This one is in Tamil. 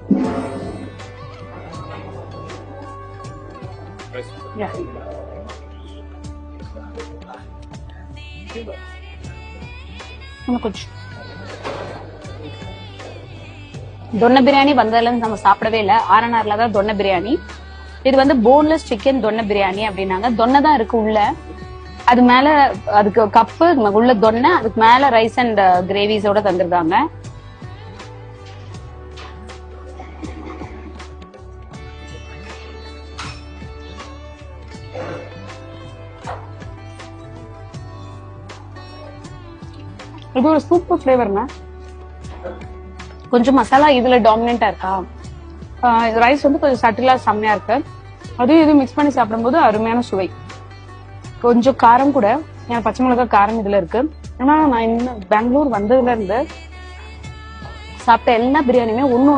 Yeah. கொஞ்சம் தொன்ன பிரியாணி வந்ததுல இருந்து நம்ம சாப்பிடவே இல்ல. ஆர்என்ஆர்ல தான் தொன்ன பிரியாணி. இது வந்து போன்லெஸ் சிக்கன் தொன்ன பிரியாணி அப்படின்னாங்க. தொன்னை தான் இருக்கு உள்ள. அது மேல அதுக்கு கப்பு உள்ள தொன்னை, அதுக்கு மேல ரைஸ் அண்ட் கிரேவிஸோட தந்துருக்காங்க. இது ஒரு சூப்பர் ஃபிளேவருங்க. கொஞ்சம் மசாலா இதுல டாமினண்டா இருக்கா. ரைஸ் வந்து கொஞ்சம் சட்டிலா செம்மையா இருக்கு. அதையும் இது மிக்ஸ் பண்ணி சாப்பிடும்போது அருமையான சுவை. கொஞ்சம் காரம் கூட, ஏன்னா பச்சை மிளகாய் காரம் இதுல இருக்கு. ஆனா நான் இன்னும் பெங்களூர் வந்ததுல இருந்து சாப்பிட்ட எல்லா பிரியாணியுமே ஒன்னு